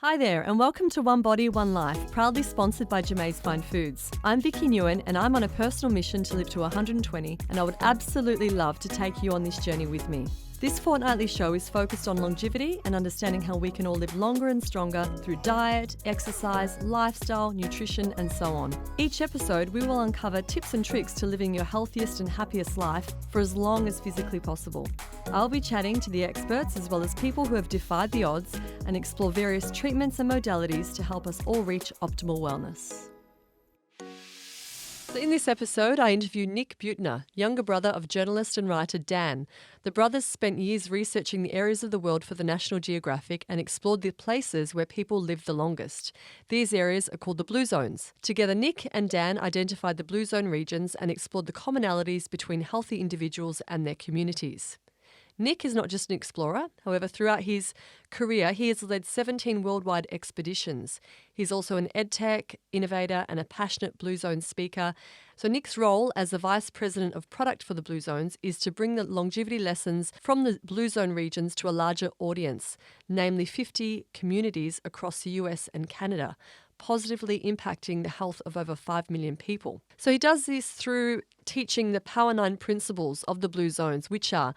Hi there, and welcome to One Body, One Life, proudly sponsored by Jamaise Fine Foods. I'm Vicki Nguyen, and I'm on a personal mission to live to 120, and I would absolutely love to take you on this journey with me. This fortnightly show is focused on longevity and understanding how we can all live longer and stronger through diet, exercise, lifestyle, nutrition, and so on. Each episode, we will uncover tips and tricks to living your healthiest and happiest life for as long as physically possible. I'll be chatting to the experts as well as people who have defied the odds and explore various treatments and modalities to help us all reach optimal wellness. So in this episode, I interview Nick Buettner, younger brother of journalist and writer Dan. The brothers spent years researching the areas of the world for the National Geographic and explored the places where people live the longest. These areas are called the Blue Zones. Together, Nick and Dan identified the Blue Zone regions and explored the commonalities between healthy individuals and their communities. Nick is not just an explorer. However, throughout his career, he has led 17 worldwide expeditions. He's also an edtech innovator and a passionate Blue Zone speaker. So Nick's role as the Vice President of Product for the Blue Zones is to bring the longevity lessons from the Blue Zone regions to a larger audience, namely 50 communities across the US and Canada, positively impacting the health of over 5 million people. So he does this through teaching the Power 9 principles of the Blue Zones, which are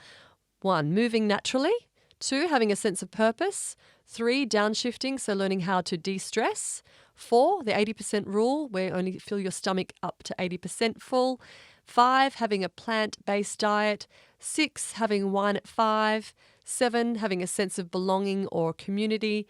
1, moving naturally. 2, having a sense of purpose. 3, downshifting, so learning how to de-stress. 4, the 80% rule, where only fill your stomach up to 80% full. 5, having a plant-based diet. 6, having wine at 5. 7, having a sense of belonging or community.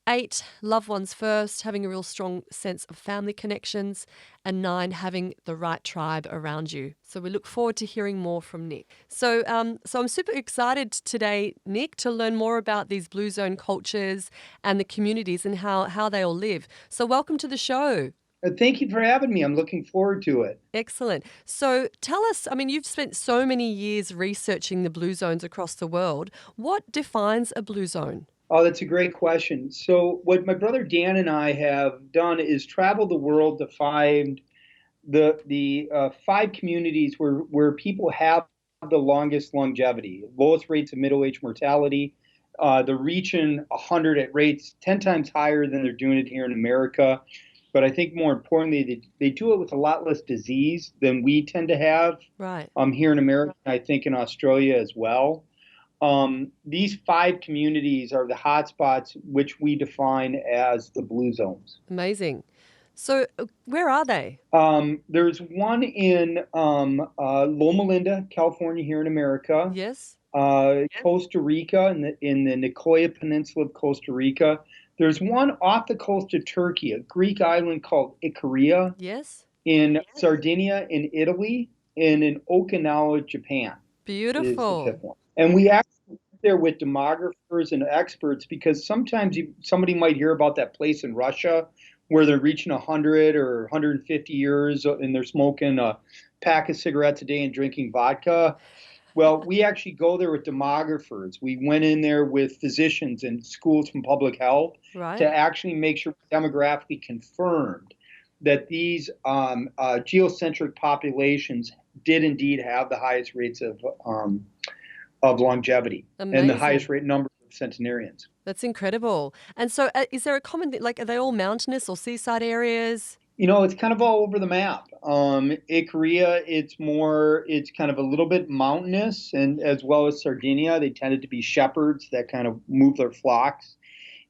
8, loved ones first, having a real strong sense of family connections. And 9, having the right tribe around you. So we look forward to hearing more from Nick. So I'm super excited today, Nick, to learn more about these Blue Zone cultures and the communities and how they all live. So welcome to the show. Thank you for having me. I'm looking forward to it. Excellent. So tell us, you've spent so many years researching the Blue Zones across the world. What defines a Blue Zone? Oh, that's a great question. So what my brother Dan and I have done is travel the world to find the 5 communities where people have the longest longevity, lowest rates of middle-age mortality. They're reaching 100 at rates 10 times higher than they're doing it here in America. But I think more importantly, they do it with a lot less disease than we tend to have here in America, I think in Australia as well. These 5 communities are the hotspots, which we define as the Blue Zones. Amazing. So where are they? There's one in Loma Linda, California, here in America. Yes. Costa Rica, in the Nicoya Peninsula of Costa Rica. There's one off the coast of Turkey, a Greek island called Icaria. Yes. In Sardinia, in Italy, and in Okinawa, Japan. Beautiful. And we actually went there with demographers and experts because sometimes somebody might hear about that place in Russia where they're reaching 100 or 150 years and they're smoking a pack of cigarettes a day and drinking vodka. Well, we actually go there with demographers. We went in there with physicians and schools from public health to actually make sure demographically confirmed that these geocentric populations did indeed have the highest rates of longevity. Amazing. And the highest rate number of centenarians. That's incredible. And so is there a common, are they all mountainous or seaside areas? It's kind of all over the map. Icaria, it's kind of a little bit mountainous, and as well as Sardinia, they tended to be shepherds that kind of move their flocks.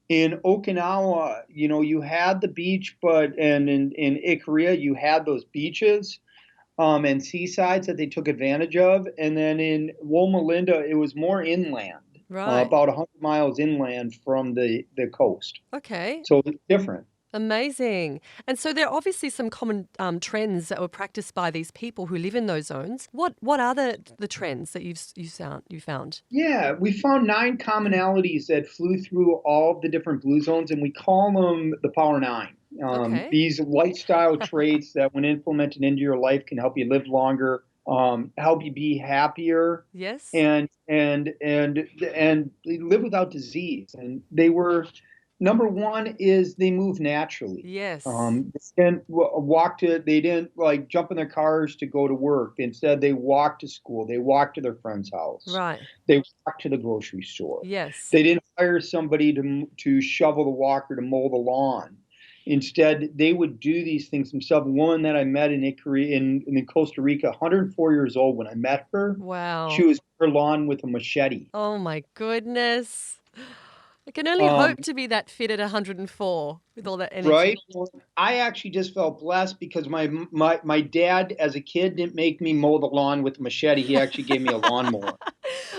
In Okinawa, you had the beach, and in Icaria, you had those beaches and seasides that they took advantage of. And then in Loma Linda, it was more inland, about 100 miles inland from the coast. Okay. So it's different. Amazing. And so there are obviously some common trends that were practiced by these people who live in those zones. What are the trends that you found? Yeah, we found 9 commonalities that flew through all of the different Blue Zones, and we call them the Power 9. These lifestyle traits that, when implemented into your life, can help you live longer, help you be happier. Yes. And live without disease. And they were Number one is they move naturally. Yes. They didn't they didn't like jump in their cars to go to work. Instead, they walked to school. They walked to their friend's house. Right. They walked to the grocery store. Yes. They didn't hire somebody to shovel the walk or to mow the lawn. Instead, they would do these things themselves. The woman that I met in Costa Rica, 104 years old, when I met her, she Wow. was her lawn with a machete. Oh my goodness. I can only Um, hope to be that fit at 104 with all that Right? energy. Well, I actually just felt blessed because my dad as a kid didn't make me mow the lawn with a machete. He actually gave me a lawnmower.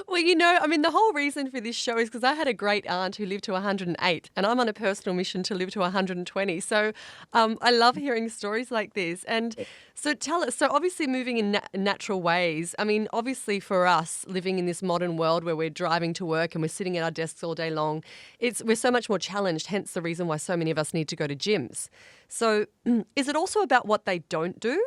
Well, I mean, the whole reason for this show is because I had a great aunt who lived to 108, and I'm on a personal mission to live to 120. So I love hearing stories like this. And so tell us, so obviously moving in natural ways, I mean, obviously for us living in this modern world where we're driving to work and we're sitting at our desks all day long, we're so much more challenged, hence the reason why so many of us need to go to gyms. So is it also about what they don't do?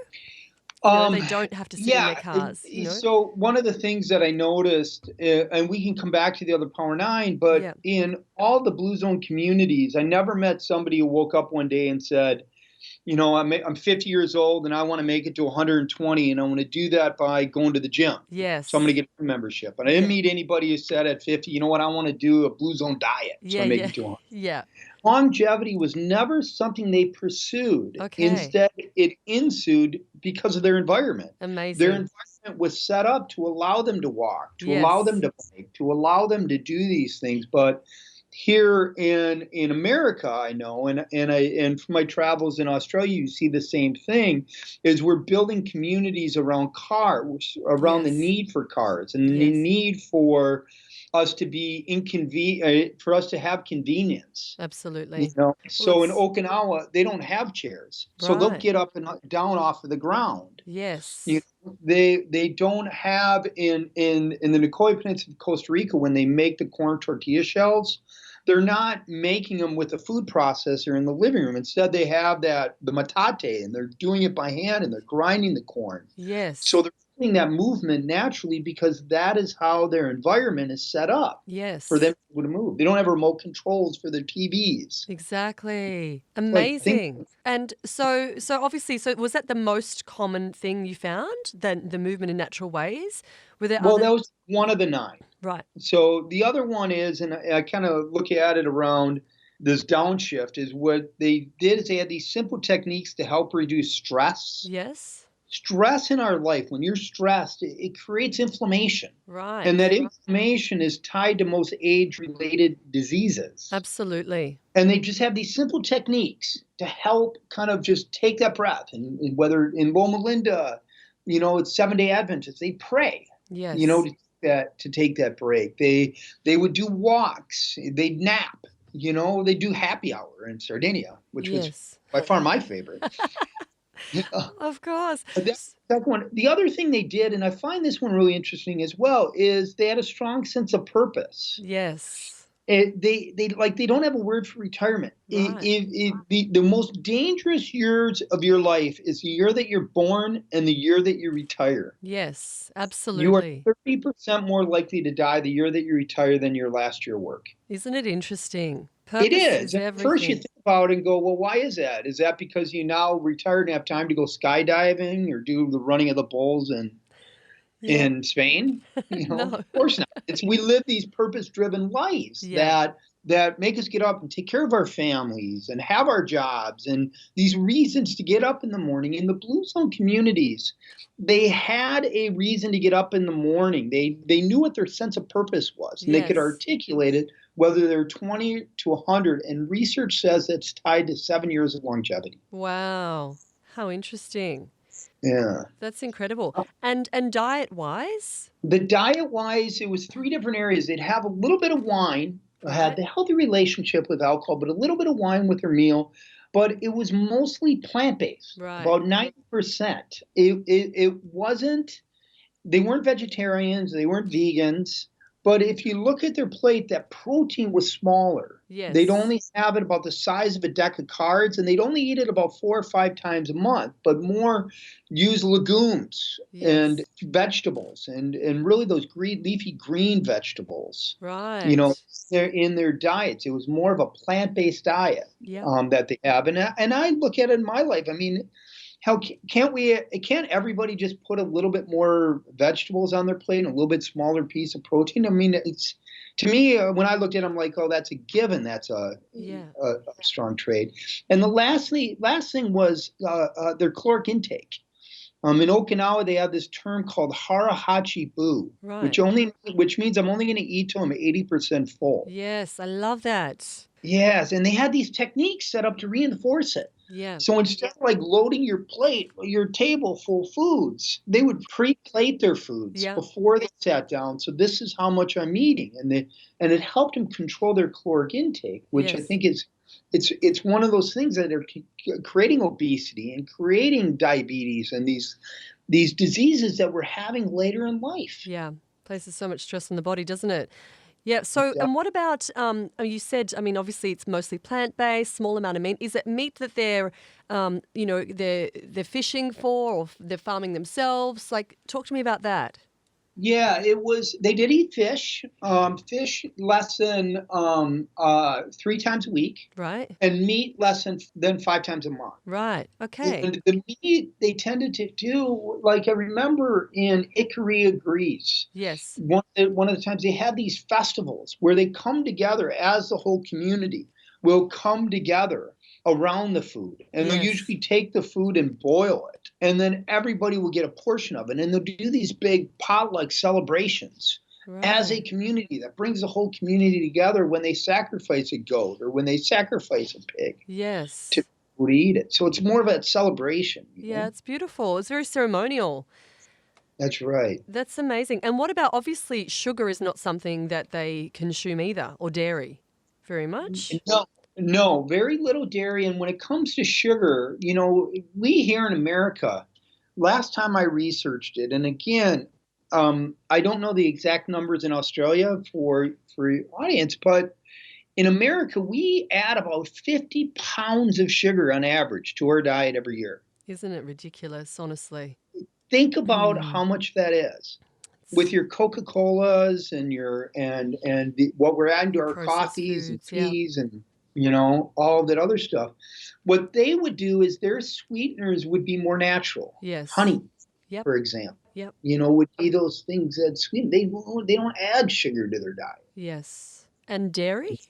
Um, They don't have to sit in their yeah. cars. So one of the things that I noticed, and we can come back to the other Power Nine, but Yeah. in all the Blue Zone communities, I never met somebody who woke up one day and said, I'm 50 years old and I want to make it to 120, and I want to do that by going to the gym. So I'm going Yes. to get a membership. And I didn't Yeah. meet anybody who said at 50, you know what, I want to do a Blue Zone diet. So Yeah, I make yeah. it to 100. Yeah. Longevity was never something they pursued. Okay. Instead, it ensued because of their environment. Their Amazing. environment was set up to allow them to walk, to allow them Yes. to bike, to allow them to do these things. But here in America, I know, and from my travels in Australia, you see the same thing. Is we're building communities around cars, around the Yes. need for cars, and the Yes. need for us to be inconvenient, for us to have convenience. Absolutely. Well, So in Okinawa, they don't have chairs, so they'll right. get up and down off of the ground. You Yes. they don't have in the Nicoya Peninsula of Costa Rica, when they make the corn tortilla shells, they're not making them with a food processor in the living room. Instead, they have the metate, and they're doing it by hand, and they're grinding the corn. So Yes. they're doing that movement naturally because that is how their environment is set up for them Yes. to be able to move. They don't have remote controls for their TVs. Exactly. Like think Amazing. And so obviously, so was that the most common thing you found, the movement in natural ways? Were there Well, that other? was one of the nine. Right. So the other one is, and I kind of look at it around this downshift, is what they did is they had these simple techniques to help reduce stress. Yes. Stress in our life, when you're stressed, it creates inflammation. And Right. that inflammation is tied to most age-related diseases. Absolutely. And they just have these simple techniques to help kind of just take that breath. And whether in Loma Linda, it's Seventh-day Adventists, they pray, Yes. to take that break. They would do walks, they'd nap, they do happy hour in Sardinia, which was Yes. by far my favorite. Of course. But that one. The other thing they did, and I find this one really interesting as well, is they had a strong sense of purpose. Yes. They don't have a word for retirement. Right. The most dangerous years of your life is the year that you're born and the year that you retire. Yes. You are Absolutely. 30% more likely to die the year that you retire than your last year work. Isn't it interesting? It Purpose is. is At first you everything. think about it and go, well, why is that? Is that because you now retired and have time to go skydiving or do the running of the bulls Yeah. in Spain? No. Of course not. We live these purpose-driven lives Yeah. that make us get up and take care of our families and have our jobs, and these reasons to get up in the morning. In the Blue Zone communities, they had a reason to get up in the morning. They knew what their sense of purpose was, and they could Yes. articulate it whether they're 20 to 100. And research says it's tied to 7 years of longevity. Wow. How interesting. Yeah. That's incredible. And diet wise? The diet wise, it was three different areas. They'd have a little bit of wine, had Right. the healthy relationship with alcohol, but a little bit of wine with their meal. But it was mostly plant based, Right. about 90%. It wasn't, they weren't vegetarians, they weren't vegans. But if you look at their plate, that protein was smaller. They'd Yes. only have it about the size of a deck of cards, and they'd only eat it about 4 or 5 times a month, but more use legumes and Yes. vegetables and really those green, leafy green vegetables, you know, Right. they're in their diets. It was more of a plant-based diet Yep. that they have. And I look at it in my life. I mean, how can't everybody just put a little bit more vegetables on their plate and a little bit smaller piece of protein? I mean, it's to me when I looked at it, I'm like, oh, that's a given. That's Yeah. a strong trade. And the last thing was their caloric intake. In Okinawa, they have this term called harahachi bu, Right. which means I'm only going to eat till I'm 80% full. Yes. I love that. Yes, and they had these techniques set up to reinforce it. Yeah. So instead of like loading your plate, your table full of foods, they would pre-plate their foods Yeah. before they sat down. So this is how much I'm eating, and it helped them control their caloric intake, which I Yes. think is it's one of those things that are creating obesity and creating diabetes and these diseases that we're having later in life. Yeah. Places so much stress on the body, doesn't it? Yeah. So, and what about, you said, I mean, obviously it's mostly plant-based, small amount of meat. Is it meat that they're, they're fishing for or they're farming themselves? Like, talk to me about that. Yeah, it was. They did eat fish, fish less than 3 times a week, Right. and meat less than 5 times a month. Right. Okay. And the meat they tended to do, like I remember in Ikaria, Greece, Yes. one of the times they had these festivals where they come together as the whole community will come together around the food, and they'll Yes. usually take the food and boil it, and then everybody will get a portion of it, and they'll do these big potluck celebrations as a Right. community that brings the whole community together when they sacrifice a goat or when they sacrifice a pig to Yes. eat it. So it's more of a celebration, you Yeah, know? it's beautiful. It's very ceremonial. That's right. That's amazing. And what about, obviously, sugar is not something that they consume either, or dairy very much? No, no, very little dairy. And when it comes to sugar, you know, we here in America, last time I researched it, and again, I don't know the exact numbers in Australia for your audience, but in America, we add about 50 pounds of sugar on average to our diet every year. Isn't it ridiculous, honestly? Think about Mm. how much that is with It's your Coca-Colas and what we're adding to your our processed coffees and foods. Yeah. teas and all that other stuff. What they would do is their sweeteners would be more natural. Yes. Honey, Yep. for example, Yep. would be those things that sweeten. They don't add sugar to their diet. Yes. And dairy?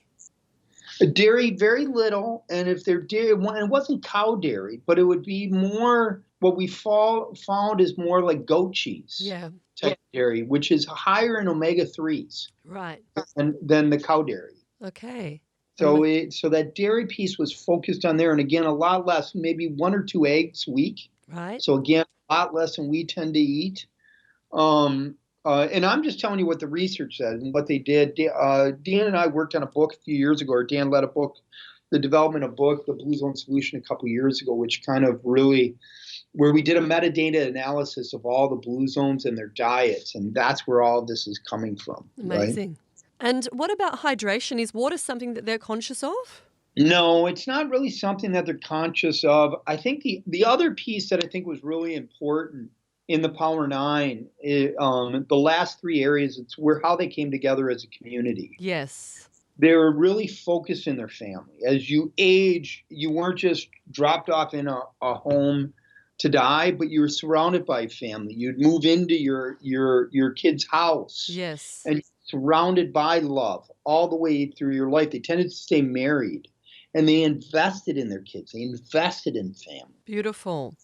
Dairy, very little, and if they're dairy, well, it wasn't cow dairy, but it would be more what we found is more like goat cheese Yeah. type dairy, which is higher in omega 3s Right. than the cow dairy. Okay. So so that dairy piece was focused on there, and again, a lot less, maybe 1 or 2 eggs a week. Right. So again, a lot less than we tend to eat. And I'm just telling you what the research said and what they did. Dan and I worked on a book a few years ago, or Dan led the development of a book, The Blue Zone Solution, a couple of years ago, which kind of really, where we did a metadata analysis of all the blue zones and their diets, and that's where all of this is coming from, right? Amazing. And what about hydration? Is water something that they're conscious of? No, it's not really something that they're conscious of. I think the other piece that I think was really important in the Power Nine, the last 3 areas, it's where how they came together as a community. Yes. They were really focused in their family. As you age, you weren't just dropped off in a home to die, but you were surrounded by family. You'd move into your kid's house, Yes. and surrounded by love all the way through your life. They tended to stay married, and they invested in their kids. They invested in family. Beautiful.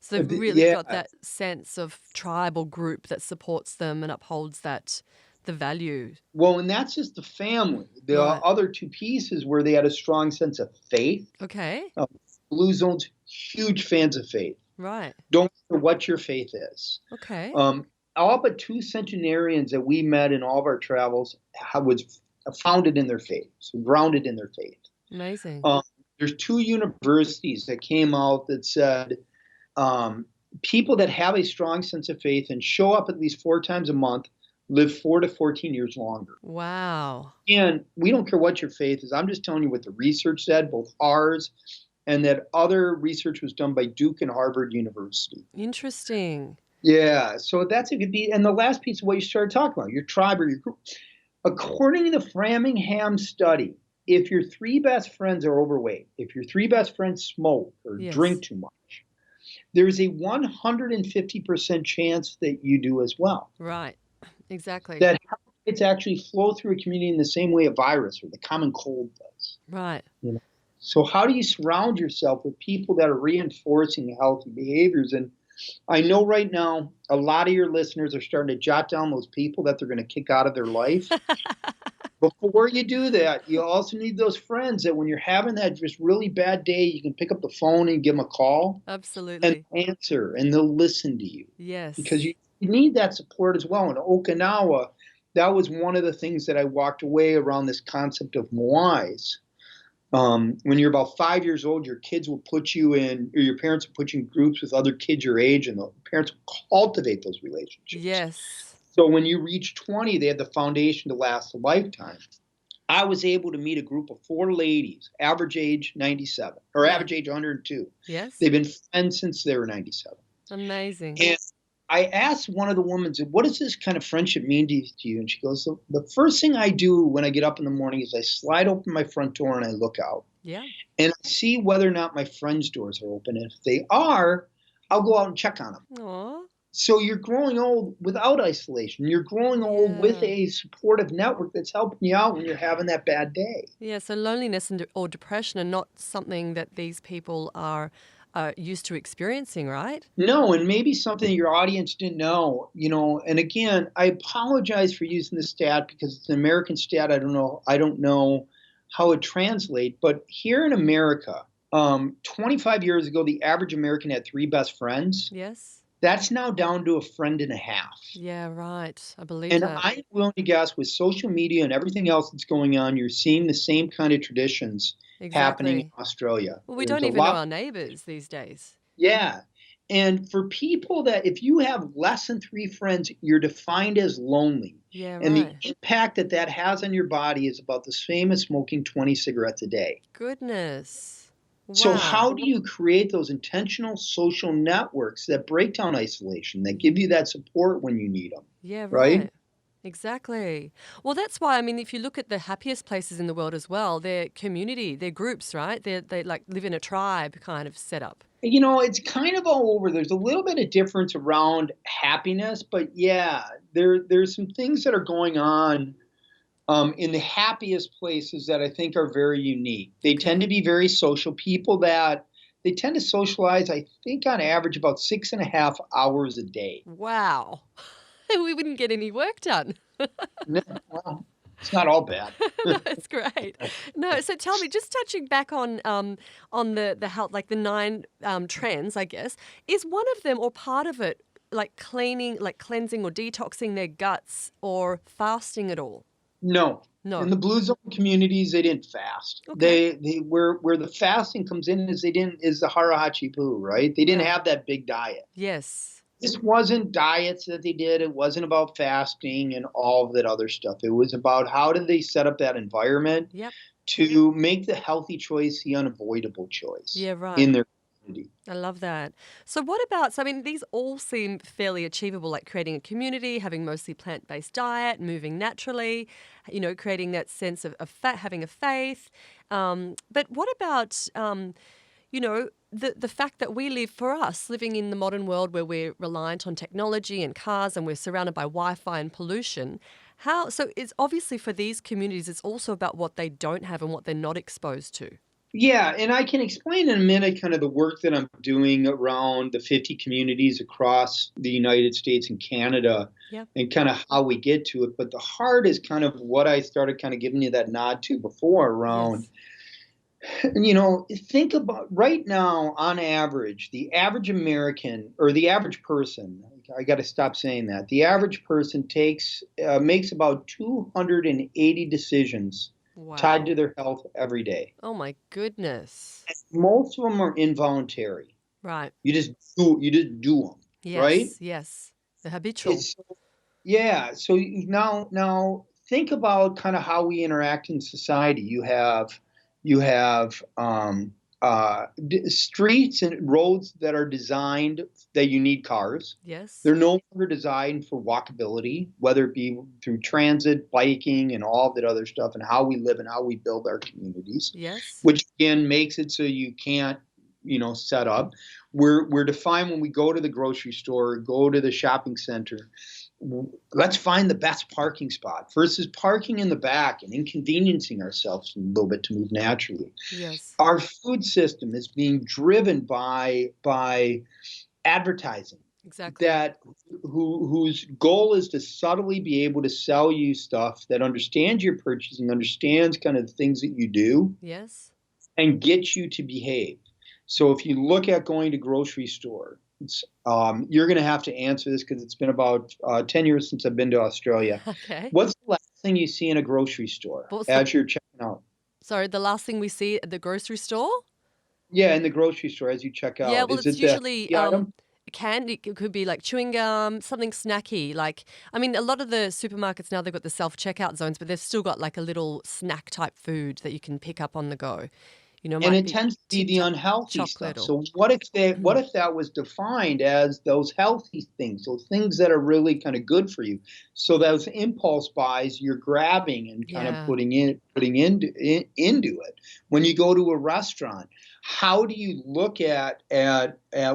So they've really Yeah. got that sense of tribal group that supports them and upholds the value. Well, and that's just the family. The Right. other two pieces where they had a strong sense of faith. Okay. Blue Zone's huge fans of faith. Right. Don't care what your faith is. Okay. All but 2 centenarians that we met in all of our travels was founded in their faith, so grounded in their faith. Amazing. There's 2 universities that came out that said people that have a strong sense of faith and show up at least 4 times a month live 4 to 14 years longer. Wow. And we don't care what your faith is. I'm just telling you what the research said, both ours and that other research was done by Duke and Harvard University. Interesting. Yeah, so that's a good be. And the last piece of what you started talking about, your tribe or your group. According to the Framingham study, if your three best friends are overweight, if your three best friends smoke or Yes. drink too much, there's a 150% chance that you do as well. Right. Exactly. That it's actually flow through a community in the same way a virus or the common cold does. Right. You know? So how do you surround yourself with people that are reinforcing healthy behaviors? And I know right now a lot of your listeners are starting to jot down those people that they're going to kick out of their life. Before you do that, you also need those friends that when you're having that just really bad day, you can pick up the phone and give them a call and Absolutely. answer, and they'll listen to you because Yes. you need that support as well. In Okinawa, that was one of the things that I walked away around this concept of Moais. When you're about 5 years old, your kids will put you in, or your parents will put you in groups with other kids your age, and the parents will cultivate those relationships. Yes. So when you reach 20, they have the foundation to last a lifetime. I was able to meet a group of 4 ladies, average age 97, or Yeah. average age 102. Yes. They've been friends since they were 97. Amazing. And I asked one of the women, what does this kind of friendship mean to you? And she goes, the first thing I do when I get up in the morning is I slide open my front door and I look out. Yeah. And I see whether or not my friends' doors are open. And if they are, I'll go out and check on them. Aw. So you're growing old without isolation. You're growing old with Yeah. a supportive network that's helping you out when you're having that bad day. Yeah. So loneliness or depression are not something that these people are used to experiencing, right? No, and maybe something your audience didn't know, and again, I apologize for using this stat because it's an American stat. I don't know how it translates, but here in America, 25 years ago, the average American had 3 best friends. Yes. That's now down to a friend and a half. Yeah, right. I believe And that. I'm willing to guess with social media and everything else that's going on, you're seeing the same kind of traditions happening in Exactly. Australia. Well, we There's don't a even know lot. our neighbors these days. Yeah. And for people that, if you have less than 3 friends, you're defined as lonely. Yeah, And the right. impact that that has on your body is about the same as smoking 20 cigarettes a day. Goodness. So, Wow. how do you create those intentional social networks that break down isolation, that give you that support when you need them? Yeah, Right? right. Exactly. Well, that's why, I mean, if you look at the happiest places in the world as well, they're community, they're groups, right? They like live in a tribe kind of setup. It's kind of all over. There's a little bit of difference around happiness, but yeah, there's some things that are going on in the happiest places that I think are very unique. They tend to be very social. People that they tend to socialize, I think, on average about 6.5 hours a day. Wow. We wouldn't get any work done. No, well, it's not all bad. That's great. No, so tell me, just touching back on the health, like the 9 trends, I guess, is one of them or part of it like cleansing or detoxing their guts or fasting at all? No. In No. the blue zone communities, they didn't fast. Okay. They where the fasting comes in is the harahachi poo, right? They didn't Yeah. have that big diet. Yes. This wasn't diets that they did. It wasn't about fasting and all of that other stuff. It was about how did they set up that environment Yep. to make the healthy choice the unavoidable choice Yeah, right. in their community. I love that. So what about, so I mean, these all seem fairly achievable, like creating a community, having mostly plant-based diet, moving naturally, creating that sense of having a faith. But what about, the fact that we live, for us, living in the modern world where we're reliant on technology and cars and we're surrounded by Wi-Fi and pollution, so it's obviously for these communities, it's also about what they don't have and what they're not exposed to. Yeah, and I can explain in a minute kind of the work that I'm doing around the 50 communities across the United States and Canada Yep. and kind of how we get to it. But the heart is kind of what I started kind of giving you that nod to before around, think about right now on average, the average American or the average person, I got to stop saying that. The average person makes about 280 decisions tied to Wow. their health every day. Oh my goodness. Most of them are involuntary. Right. You just do them, right? Yes. The habitual. Yeah. So now think about kind of how we interact in society. You have streets and roads that are designed that you need cars. Yes. They're no longer designed for walkability, whether it be through transit, biking, and all that other stuff, and how we live and how we build our communities, Yes. which again makes it so you can't, set up. We're defined when we go to the grocery store, go to the shopping center. Let's find the best parking spot versus parking in the back and inconveniencing ourselves a little bit to move naturally. Yes. Our food system is being driven by advertising Exactly. that whose goal is to subtly be able to sell you stuff that understands your purchasing, understands kind of the things that you do, Yes. and get you to behave. So if you look at going to grocery store, you're going to have to answer this because it's been about 10 years since I've been to Australia. Okay. What's the last thing you see in a grocery store What's the as you're checking out? Sorry, the last thing we see at the grocery store? Yeah, in the grocery store as you check Yeah, out. well, Is it's it the usually healthy item? candy. It could be like chewing gum, something snacky. Like, I mean, a lot of the supermarkets now they've got the self-checkout zones, but they've still got like a little snack type food that you can pick up on the go. And Might it be tends to be Tic the Tac unhealthy chocolate stuff. or So what if that was defined as those healthy things, those things that are really kind of good for you? So those impulse buys you're grabbing and kind of yeah, putting into it. When you go to a restaurant, how do you look at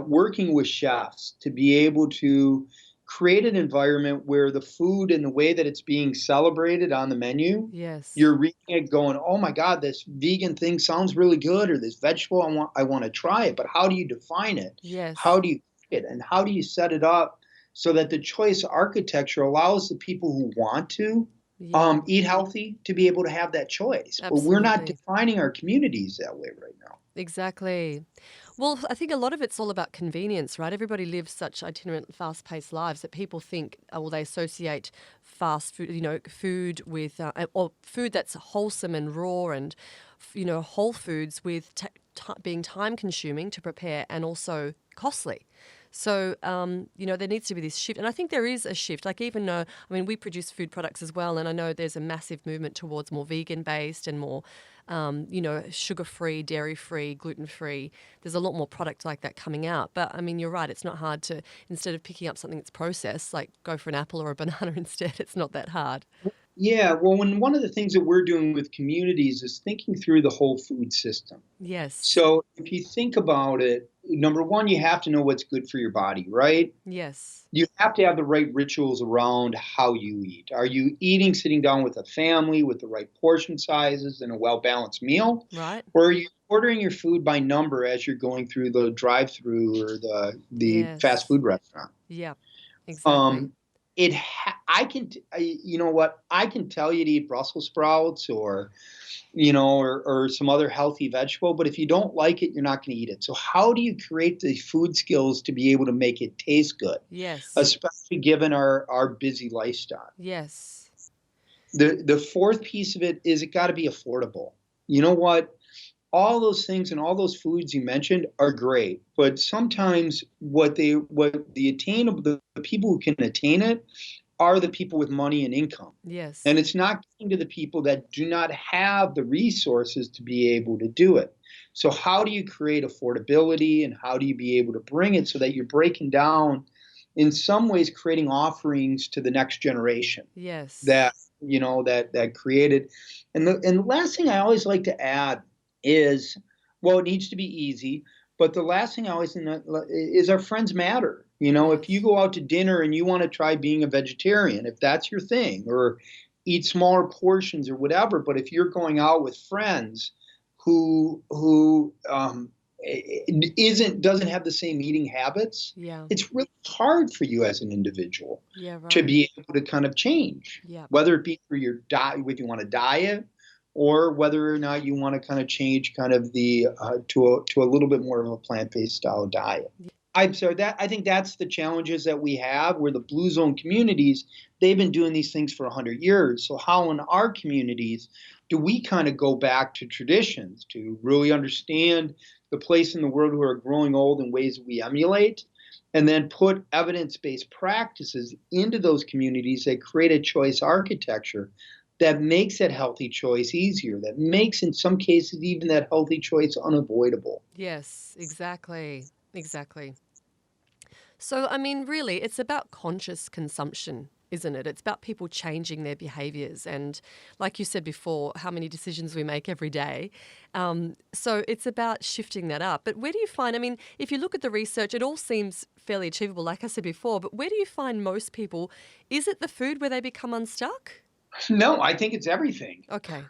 working with chefs to be able to create an environment where the food and the way that it's being celebrated on the menu, yes, you're reading it going, oh my God, this vegan thing sounds really good, or this vegetable, I want to try it. But how do you define it? yes, How do you cook it? And how do you set it up so that the choice architecture allows the people who want to yeah, eat healthy to be able to have that choice? But we're not absolutely. defining our communities that way right now. Exactly. Well, I think a lot of it's all about convenience, right? Everybody lives such itinerant, fast-paced lives that people think, well, they associate fast food, food with, or food that's wholesome and raw and, whole foods with being time-consuming to prepare and also costly. So, there needs to be this shift. And I think there is a shift. Like, even though, I mean, we produce food products as well. And I know there's a massive movement towards more vegan based and more, sugar free, dairy free, gluten free. There's a lot more product like that coming out. But I mean, you're right. It's not hard to, instead of picking up something that's processed, like go for an apple or a banana instead. It's not that hard. Yeah, well, one of the things that we're doing with communities is thinking through the whole food system. Yes. So if you think about it, number one, you have to know what's good for your body, right? Yes. You have to have the right rituals around how you eat. Are you eating sitting down with a family with the right portion sizes and a well balanced meal? Right? Or are you ordering your food by number as you're going through the drive through or the fast Yes. food restaurant? Yeah. Exactly. Um, I can, you know what? I can tell you to eat Brussels sprouts or some other healthy vegetable, but if you don't like it, you're not going to eat it. So how do you create the food skills to be able to make it taste good, Yes. especially given our busy lifestyle? Yes. The fourth piece of it is it got to be affordable. You know what? All those things and all those foods you mentioned are great, but sometimes the people who can attain it are the people with money and income. Yes. And it's not getting to the people that do not have the resources to be able to do it. So how do you create affordability and how do you be able to bring it so that you're breaking down, in some ways, creating offerings to the next generation Yes. that created. And the last thing I always like to add is, well, it needs to be easy, but the last thing I always is our friends matter. If you Yes. go out to dinner and you want to try being a vegetarian, if that's your thing, or eat smaller portions or whatever, but if you're going out with friends who isn't doesn't have the same eating habits, Yeah. it's really hard for you as an individual Yeah. to Right. be able to kind of change, Yeah. whether it be for your diet, if you want to diet, or whether or not you want to kind of change kind of the to a little bit more of a plant-based style diet. I'm sorry that I think that's the challenges that we have. Where the blue zone communities, they've been doing these things for 100 years. So how in our communities do we kind of go back to traditions to really understand the place in the world who are growing old in ways we emulate, and then put evidence-based practices into those communities that create a choice architecture that makes that healthy choice easier, that makes, in some cases, even that healthy choice unavoidable. Yes, exactly. Exactly. So, I mean, really, it's about conscious consumption, isn't it? It's about people changing their behaviors. And like you said before, how many decisions we make every day. So it's about shifting that up. But where do you find, I mean, if you look at the research, it all seems fairly achievable, like I said before. But where do you find most people? Is it the food where they become unstuck? No, I think it's everything. Okay,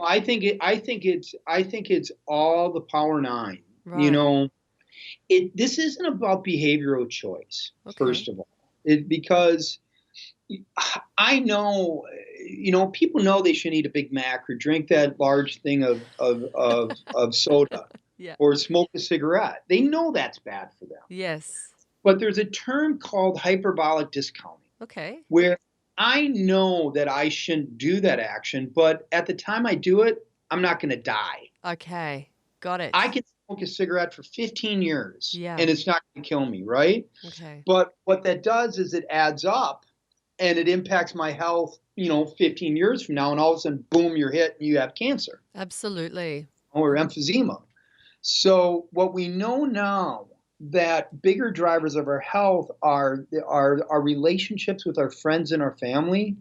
I think it's all the power nine. right. This isn't about behavioral choice, Okay. first of all. Because I know, people know they shouldn't eat a Big Mac or drink that large thing of soda Yeah. or smoke a cigarette. They know that's bad for them. Yes. But there's a term called hyperbolic discounting, Okay. where I know that I shouldn't do that action, but at the time I do it, I'm not going to die. Okay. Got I it. can smoke a cigarette for 15 years Yeah. and it's not going to kill me, right? Okay. But what that does is it adds up and it impacts my health, 15 years from now, and all of a sudden, boom, you're hit and you have cancer Absolutely. or emphysema. So what we know now that bigger drivers of our health are our relationships with our friends and our family.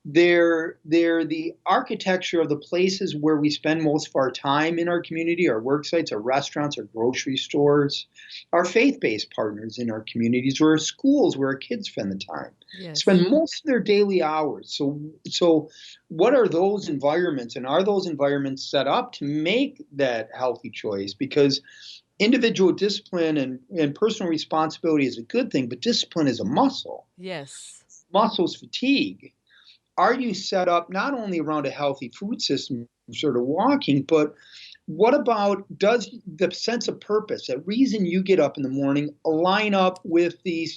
They're the architecture of the places where we spend most of our time in our community, our work sites, our restaurants, our grocery stores, our faith-based partners in our communities, or our schools where our kids spend the time, Yes. spend most of their daily hours. So what are those environments, and are those environments set up to make that healthy choice? Because individual discipline and personal responsibility is a good thing, but discipline is a muscle. Yes. Muscles fatigue. Are you set up not only around a healthy food system, sort of walking, but what about, does the sense of purpose, that reason you get up in the morning, align up with the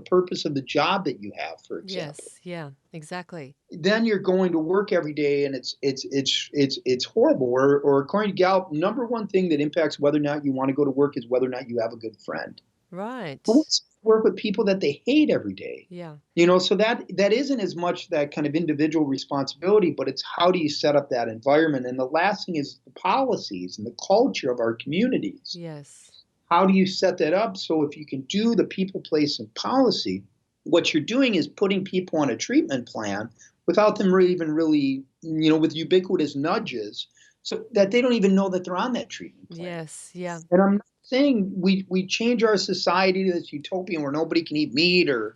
purpose of the job that you have, for example? Yes. Yeah. Exactly. Then you're going to work every day and it's horrible. Or according to Gallup, number one thing that impacts whether or not you want to go to work is whether or not you have a good friend. Who Right. wants to work with people that they hate every day? Yeah. So that isn't as much that kind of individual responsibility, but it's how do you set up that environment? And the last thing is the policies and the culture of our communities. Yes. How do you set that up so if you can do the people, place, and policy, what you're doing is putting people on a treatment plan without them really, with ubiquitous nudges, so that they don't even know that they're on that treatment plan. Yes. Yeah. And I'm not saying we change our society to this utopian where nobody can eat meat or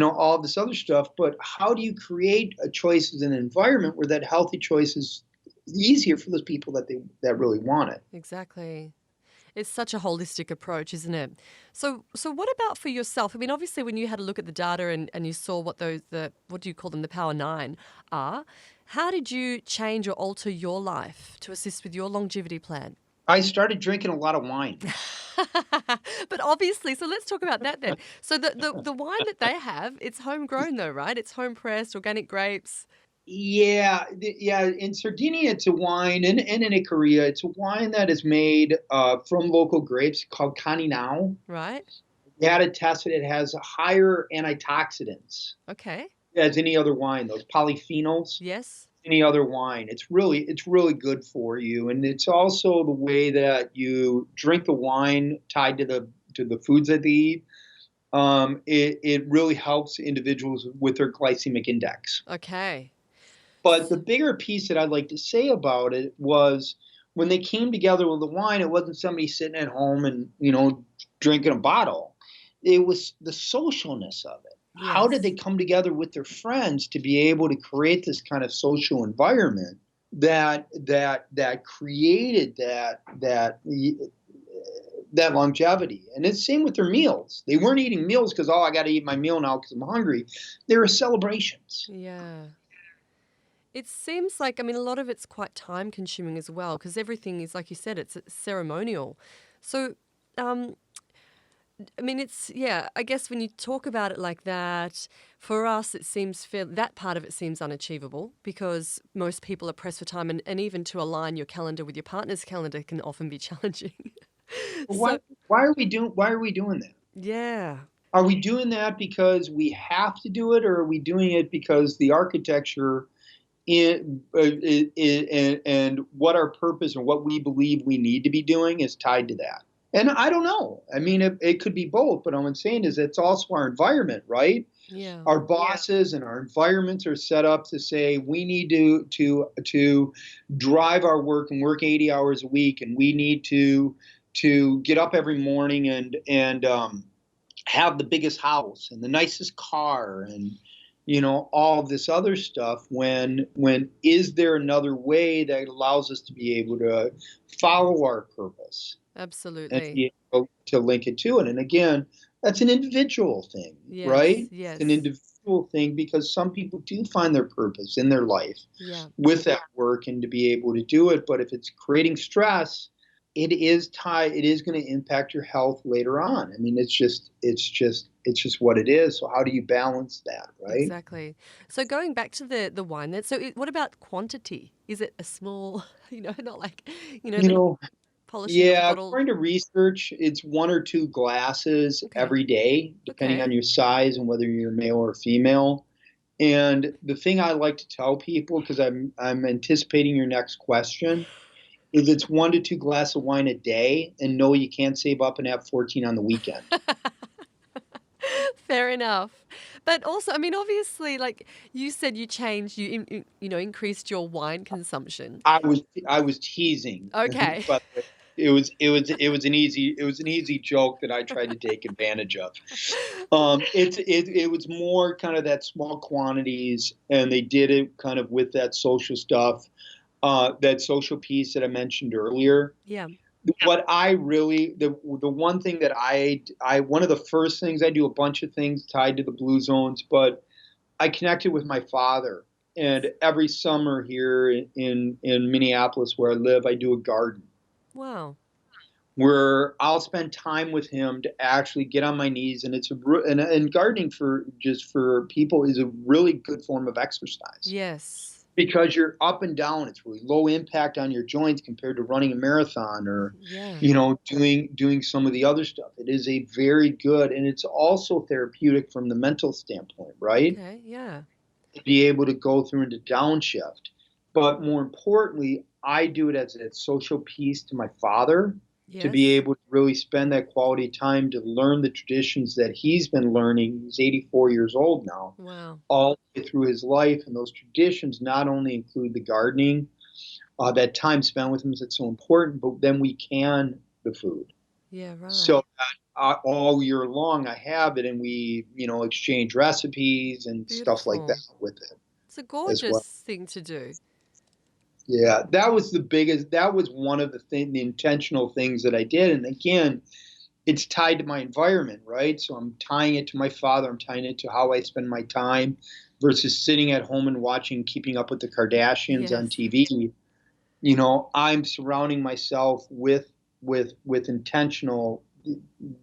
all this other stuff, but how do you create a choices in an environment where that healthy choice is easier for those people that really want it? Exactly. It's such a holistic approach, isn't it? So what about for yourself? I mean, obviously, when you had a look at the data and you saw what what do you call them, the Power Nine are, how did you change or alter your life to assist with your longevity plan? I started drinking a lot of wine. But obviously, so let's talk about that then. So the wine that they have, it's homegrown though, right? It's home pressed, organic grapes, Yeah, yeah. In Sardinia, it's a wine, and in Korea, it's a wine that is made from local grapes called Kaninao. right? You had it tested; it has higher antioxidants Okay. as any other wine. Those polyphenols, Yes. any other wine. It's really good for you, and it's also the way that you drink the wine tied to the foods that they eat. It really helps individuals with their glycemic index. Okay. But the bigger piece that I'd like to say about it was when they came together with the wine, it wasn't somebody sitting at home and, drinking a bottle. It was the socialness of it. How did they Yes. come together with their friends to be able to create this kind of social environment that created that longevity? And it's same with their meals. They weren't eating meals because, oh, I got to eat my meal now because I'm hungry. They were celebrations. Yeah. It seems like, I mean, a lot of it's quite time consuming as well because everything is, like you said, it's ceremonial. So, um, I mean, yeah, I guess when you talk about it like that, for us, it seems that part of it seems unachievable because most people are pressed for time and even to align your calendar with your partner's calendar can often be challenging. Why So, why are we doing that? Yeah. Are we doing that because we have to do it, or are we doing it because the architecture and what our purpose and what we believe we need to be doing is tied to that? And I don't know. I mean, it could be both, but what I'm saying is it's also our environment, right? Yeah. Our bosses and our environments are set up to say we need to drive our work and work 80 hours a week, and we need to get up every morning and have the biggest house and the nicest car and all of this other stuff. When is there another way that allows us to be able to follow our purpose and to Absolutely. be able to link it to it? And again, that's an individual thing, Yes. right? It's an Yes. individual thing because some people do find their purpose in their life Yeah. with that work and to be able to do it. But if it's creating stress, it is going to impact your health later on. I mean, it's just what it is. So how do you balance that, right? Exactly. So going back to the wine then, so what about quantity? Is it a small, not like, You they're not know, polishing off a yeah, bottle. according to research, it's one or two glasses Okay. every day, depending on Okay. your size and whether you're male or female. And the thing I like to tell people, because I'm anticipating your next question, is it's 1 to 2 glasses of wine a day, and no, you can't save up and have 14 on the weekend. Fair enough. But also, I mean, obviously, like you said, you changed, increased your wine consumption. I was teasing, Okay. but it was an easy joke that I tried to take advantage of. It was more kind of that small quantities, and they did it kind of with that social stuff, that social piece that I mentioned earlier. Yeah. What I really the one thing that I one of the first things I do a bunch of things tied to the blue zones, but I connected with my father, and Yes. every summer here in Minneapolis where I live, I do a garden Wow. where I'll spend time with him to actually get on my knees, and and gardening for just for people is a really good form of exercise Yes. because you're up and down. It's really low impact on your joints compared to running a marathon or Yeah. doing some of the other stuff. It is a very good, and it's also therapeutic from the mental standpoint, right? Okay. Yeah. To be able to go through into downshift. But more importantly, I do it as a social piece to my father, to be Yes. able to really spend that quality time to learn the traditions that he's been learning. He's 84 years old now, Wow. all the way through his life. And those traditions not only include the gardening, that time spent with him is so important, but then we can the food. Yeah. So Right. all year long, I have it, and we, exchange recipes and stuff like that Beautiful. with it It's a as gorgeous well. thing to do. Yeah, that was the biggest. That was one of the intentional things that I did. And again, it's tied to my environment, right? So I'm tying it to my father. I'm tying it to how I spend my time versus sitting at home and watching Keeping Up with the Kardashians on Yes. TV. I'm surrounding myself with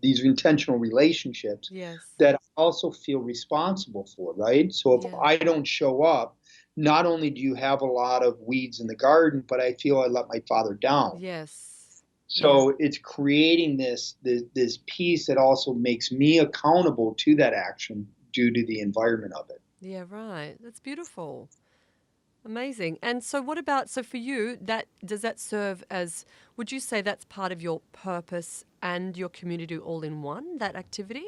these intentional relationships Yes. that I also feel responsible for, right? So if Yeah. I don't show up, not only do you have a lot of weeds in the garden, but I feel I let my father down. Yes. Yeah. So it's creating this piece that also makes me accountable to that action due to the environment of it. Yeah. Right. That's beautiful. Amazing. And so what about, so for you, that does that serve as, would you say that's part of your purpose and your community all in one, that activity?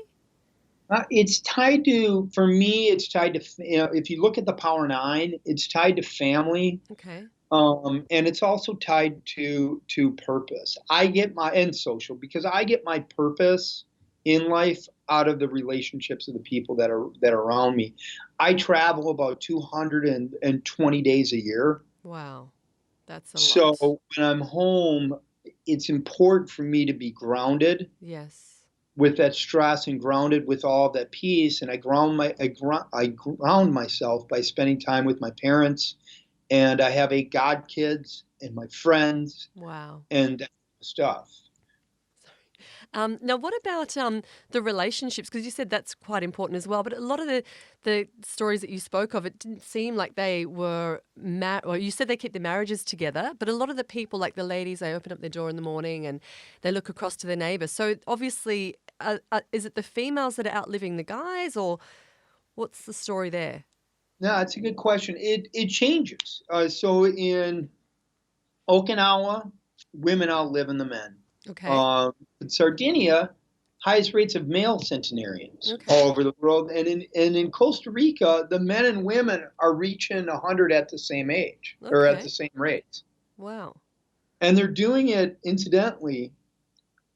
It's tied to, for me, it's tied to, if you look at the Power Nine, it's tied to family, Okay. and it's also tied to purpose. I get my and social because I get my purpose in life out of the relationships of the people that are around me. I travel about 220 days a year, Wow. That's a lot. so when I'm home, it's important for me to be grounded Yes. with that stress and grounded with all that peace. And I ground myself by spending time with my parents, and I have 8 godkids and my friends Wow. and that stuff. Now, what about the relationships? Because you said that's quite important as well. But a lot of the stories that you spoke of, it didn't seem like they were Well, you said they keep their marriages together, but a lot of the people, like the ladies, they open up their door in the morning and they look across to their neighbour. So obviously, is it the females that are outliving the guys, or what's the story there? No, that's a good question. It changes. So in Okinawa, women outliving the men. Okay. In Sardinia, highest rates of male centenarians Okay. all over the world, and in Costa Rica, the men and women are reaching 100 at the same age or at the Okay. same rates, Wow. and they're doing it incidentally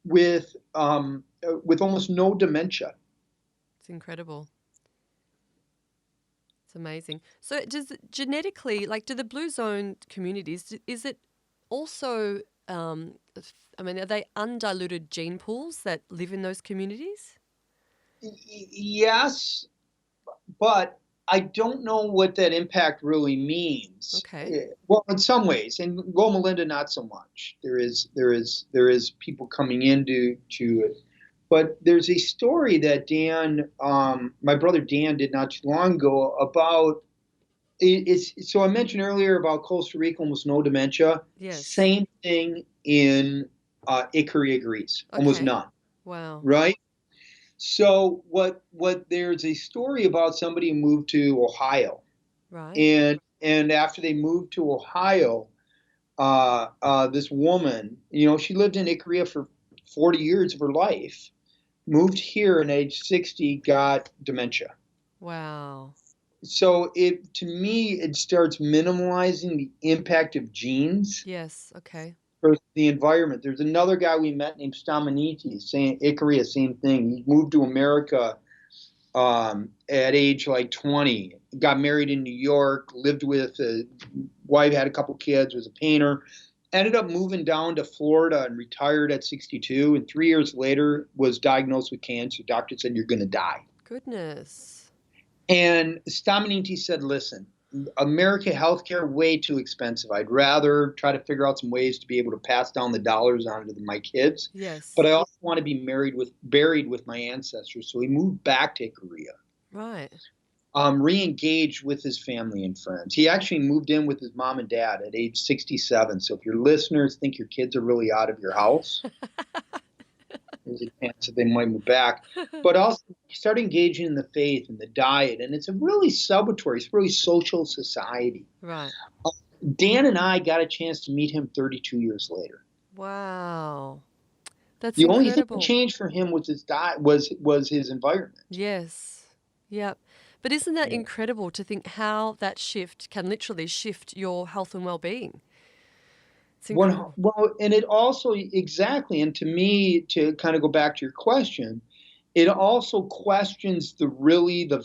with almost no dementia. It's incredible. It's amazing. So, genetically, like, do the blue zone communities, is it also, I mean, are they undiluted gene pools that live in those communities? Yes, but I don't know what that impact really means. Okay. Well, in some ways, in Loma Linda, not so much. There is people coming into to it, but there's a story that my brother Dan, did not too long ago about. So I mentioned earlier about Costa Rica, almost no dementia. Yes. Same thing in Ikaria, Greece, almost Okay. none. Wow. Right. So what there's a story about somebody who moved to Ohio, Right. and after they moved to Ohio, this woman, she lived in Ikaria for 40 years of her life, moved here and age 60 got dementia. Wow. So to me, it starts minimalizing the impact of genes Yes. Okay. versus the environment. There's another guy we met named Stamanites, saying Ikaria, same thing. He moved to America at age like 20, got married in New York, lived with a wife, had a couple kids, was a painter, ended up moving down to Florida and retired at 62. And 3 years later was diagnosed with cancer. Doctor said, you're going to die. Goodness. And Staminiti said, listen, America healthcare, way too expensive. I'd rather try to figure out some ways to be able to pass down the dollars on to my kids. But Yes. I also want to be buried with my ancestors. So he moved back to Korea, Right. re-engaged with his family and friends. He actually moved in with his mom and dad at age 67. So if your listeners think your kids are really out of your house, there's a chance that they might move back. But also start engaging in the faith and the diet. And it's a really celebratory, it's a really social society. Right. Dan and I got a chance to meet him 32 years later. Wow. That's The only thing that incredible. changed for him was his diet, was his environment. Yes. Yep. But isn't that Yeah. incredible to think how that shift can literally shift your health and well-being? It's incredible. Well, and it also, exactly, and to me, to kind of go back to your question, it also questions the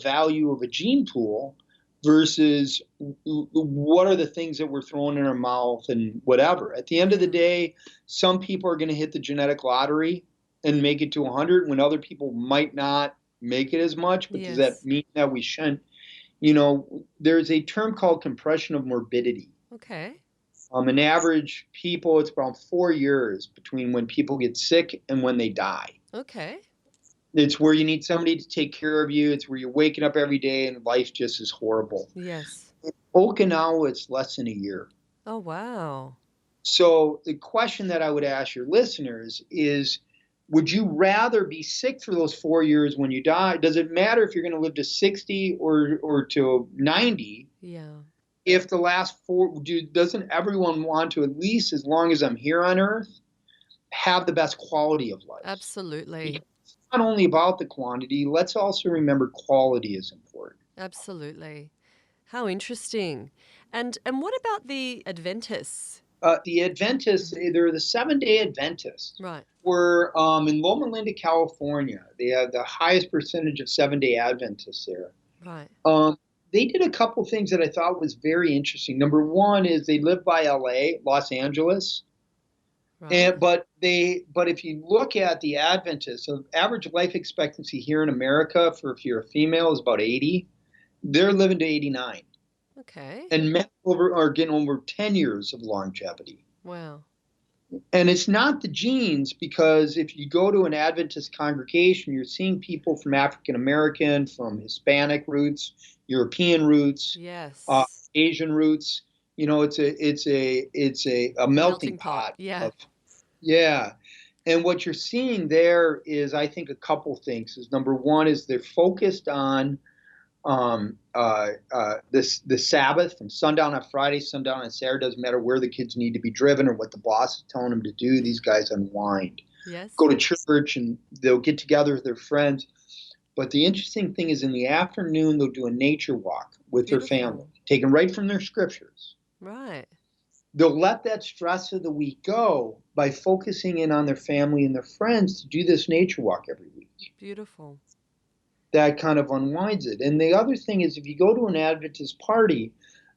value of a gene pool versus what are the things that we're throwing in our mouth and whatever. At the end of the Yeah. day, some people are going to hit the genetic lottery and make it to 100 when other people might not make it as much. But does that Yes. mean that we shouldn't? There's a term called compression of morbidity. Okay. An average people, it's around 4 years between when people get sick and when they die. Okay. It's where you need somebody to take care of you. It's where you're waking up every day and life just is horrible. Yes. In Okinawa, it's less than a year. Oh, wow. So the question that I would ask your listeners is, would you rather be sick for those 4 years when you die? Does it matter if you're going to live to 60 or to 90? Yeah. If the last doesn't everyone want to, at least as long as I'm here on earth, have the best quality of life? Absolutely. Because it's not only about the quantity, let's also remember quality is important. Absolutely. How interesting. And what about the Adventists? The Adventists, they're the 7-day Adventists. Right. We're in Loma Linda, California. They have the highest percentage of 7-day Adventists there. Right. They did a couple things that I thought was very interesting. Number one is they live by LA, Los Angeles. Right. But if you look at the Adventists, so average life expectancy here in America if you're a female is about 80. They're living to 89. Okay. And men are getting over 10 years of longevity. Wow. And it's not the genes, because if you go to an Adventist congregation, you're seeing people from African American, from Hispanic roots, European roots, Yes. Asian roots. It's a melting Melting pot. pot Yeah. of, yeah. And what you're seeing there is, I think, a couple things. Is number one is they're focused on the Sabbath from sundown on Friday, sundown on Saturday. Doesn't matter where the kids need to be driven or what the boss is telling them to do. These guys unwind, Yes. go to church, and they'll get together with their friends. But the interesting thing is in the afternoon, they'll do a nature walk with their Beautiful. family, taken right from their scriptures. Right. They'll let that stress of the week go by focusing in on their family and their friends to do this nature walk every week. Beautiful. That kind of unwinds it. And the other thing is, if you go to an Adventist party,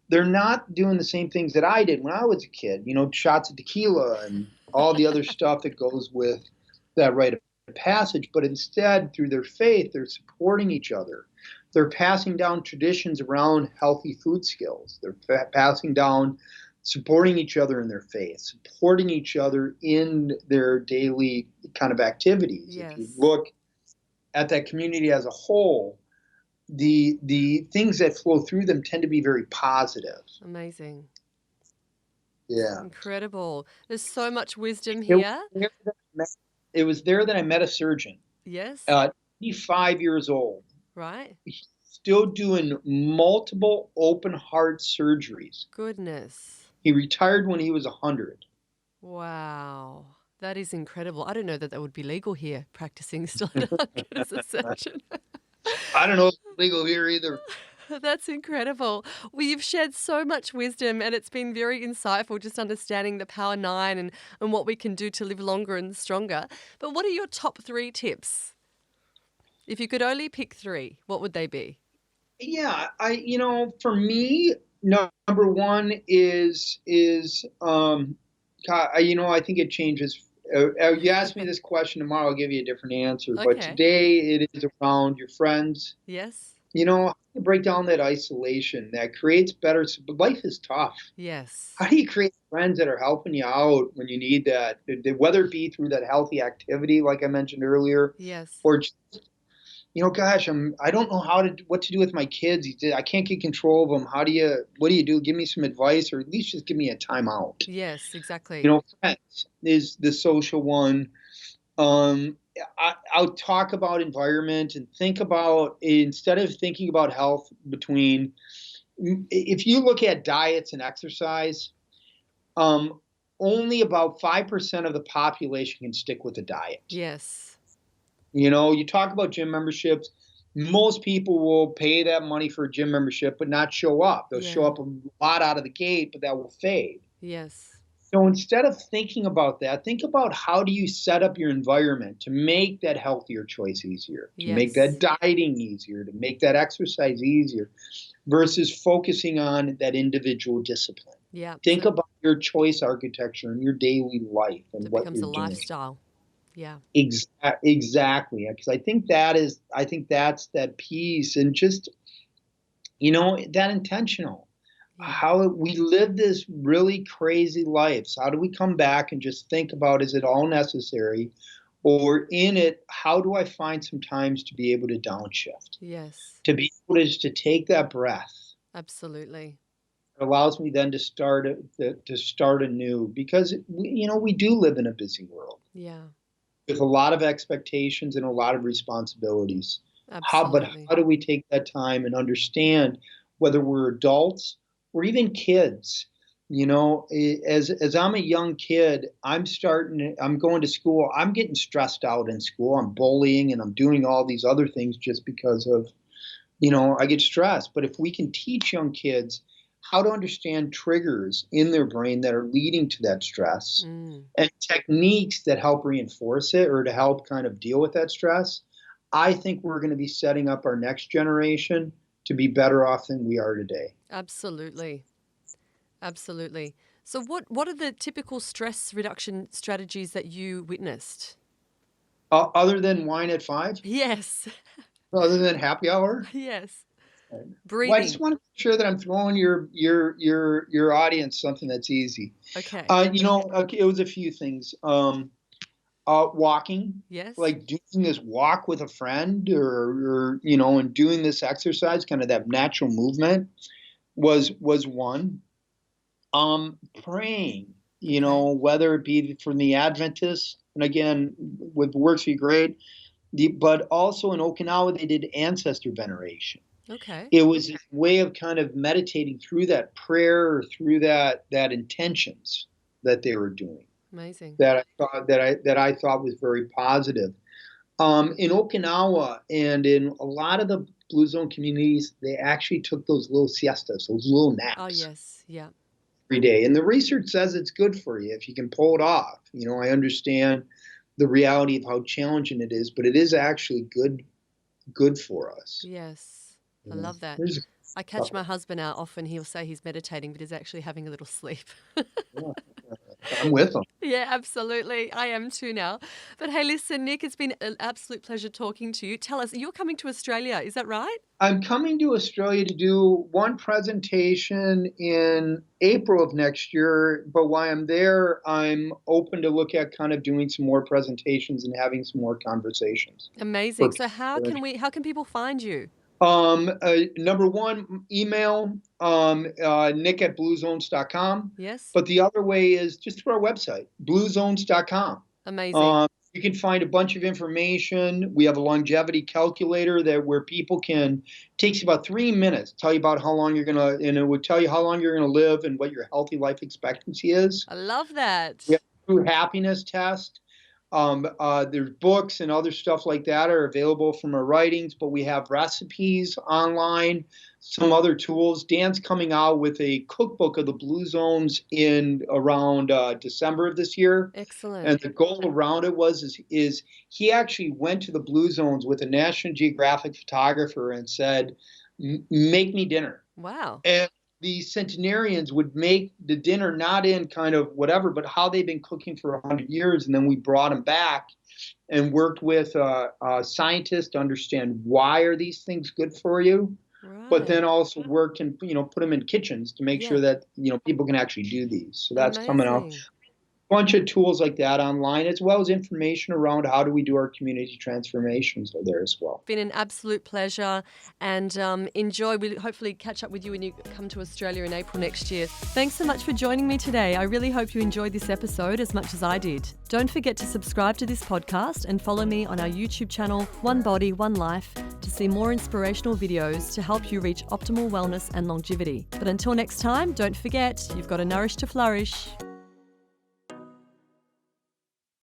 they're not doing the same things that I did when I was a kid, shots of tequila and all the other stuff that goes with that rite of passage. But instead, through their faith, they're supporting each other. They're passing down traditions around healthy food skills. They're passing down supporting each other in their faith, supporting each other in their daily kind of activities. Yes. If you look at that community as a whole, the things that flow through them tend to be very positive. Amazing. Yeah. Incredible. There's so much wisdom here. It was there that I met a surgeon. Yes. 25 years old. Right. He's still doing multiple open heart surgeries. Goodness. He retired when he was 100. Wow. That is incredible. I don't know that would be legal here, practicing still at 100 as a surgeon. I don't know if it's legal here either. That's incredible. Well, you've shared so much wisdom and it's been very insightful just understanding the Power 9 and what we can do to live longer and stronger. But what are your top 3 tips? If you could only pick 3, what would they be? Yeah, for me, number one is I think it changes. You ask me this question tomorrow, I'll give you a different answer. Okay. But today it is around your friends. Yes. How to break down that isolation that creates better. But life is tough. Yes. How do you create friends that are helping you out when you need that? Whether it be through that healthy activity, like I mentioned earlier, yes, or just, gosh, I don't know what to do with my kids. I can't get control of them. What do you do? Give me some advice, or at least just give me a timeout. Yes, exactly. Friends is the social one. I'll talk about environment and think about, instead of thinking about health if you look at diets and exercise, only about 5% of the population can stick with a diet. Yes. You talk about gym memberships. Most people will pay that money for a gym membership, but not show up. They'll show up a lot out of the gate, but that will fade. Yes. So instead of thinking about that, think about how do you set up your environment to make that healthier choice easier, to make that dieting easier, to make that exercise easier, versus focusing on that individual discipline. Yeah. Think about your choice architecture in your daily life and what you're doing. It becomes a lifestyle. Yeah. Exactly. Because I think that's that piece, and just, that intentional. How we live this really crazy life. So how do we come back and just think about, is it all necessary? Or in it, how do I find some times to be able to downshift? Yes. To be able to take that breath. Absolutely. It allows me then to start anew, because we do live in a busy world. Yeah. With a lot of expectations and a lot of responsibilities. Absolutely. How do we take that time and understand, whether we're adults or even kids? As I'm a young kid, I'm going to school. I'm getting stressed out in school. I'm bullying and I'm doing all these other things just because of, I get stressed. But if we can teach young kids how to understand triggers in their brain that are leading to that stress, and techniques that help reinforce it or to help kind of deal with that stress, I think we're going to be setting up our next generation to be better off than we are today. Absolutely. Absolutely. So what are the typical stress reduction strategies that you witnessed? Other than wine at 5? Yes. Other than happy hour? Yes. Breathing. Well, I just want to make sure that I'm throwing your audience something that's easy. Okay. It was a few things. Walking. Yes. Like doing this walk with a friend, or and doing this exercise, kind of that natural movement was one. Praying. Okay. whether it be from the Adventists, and again, with works be great, but also in Okinawa, they did ancestor veneration. Okay. It was a way of kind of meditating through that prayer or through that intentions that they were doing Amazing. that I thought was very positive. In Okinawa and in a lot of the Blue Zone communities, they actually took those little siestas, those little Oh, naps yes. Yeah. every day. And the research says it's good for you if you can pull it off. I understand the reality of how challenging it is, but it is actually good for us. Yes. I You know, love that. there's a I catch my couple. husband out often. He'll say he's meditating, but he's actually having a little sleep. Yeah, I'm with them. Yeah, absolutely. I am too now. But hey, listen, Nick, it's been an absolute pleasure talking to you. Tell us, you're coming to Australia, is that right? I'm coming to Australia to do one presentation in April of next year, but while I'm there, I'm open to look at kind of doing some more presentations and having some more conversations. Amazing. For So how can people find you? number one, email Nick at bluezones.com. Yes? But the other way is just through our website, bluezones.com. Amazing. You can find a bunch of information. We have a longevity calculator where people can takes you about 3 minutes, tell you about how long you're gonna, and it would tell you how long you're gonna live and what your healthy life expectancy is. I love We have that. a true happiness test. There's books and other stuff like that are available from our writings, but we have recipes online, some other tools. Dan's coming out with a cookbook of the Blue Zones in around December of this year. And Excellent. the goal around it is he actually went to the Blue Zones with a National Geographic photographer and said, "Make me dinner." Wow. And the centenarians would make the dinner not in kind of whatever, but how they've been cooking for 100 years. And then we brought them back and worked with scientists to understand why are these things good for you, but then Right. also worked and put them in kitchens to make sure Yeah. that people can actually do these. So that's coming out. Amazing. Bunch of tools like that online, as well as information around how do we do our community transformations are there as well. Been an absolute pleasure, and enjoy. We'll hopefully catch up with you when you come to Australia in April next year. Thanks so much for joining me today. I really hope you enjoyed this episode as much as I did. Don't forget to subscribe to this podcast and follow me on our YouTube channel, One Body, One Life, to see more inspirational videos to help you reach optimal wellness and longevity. But until next time, don't forget, you've got to nourish to flourish.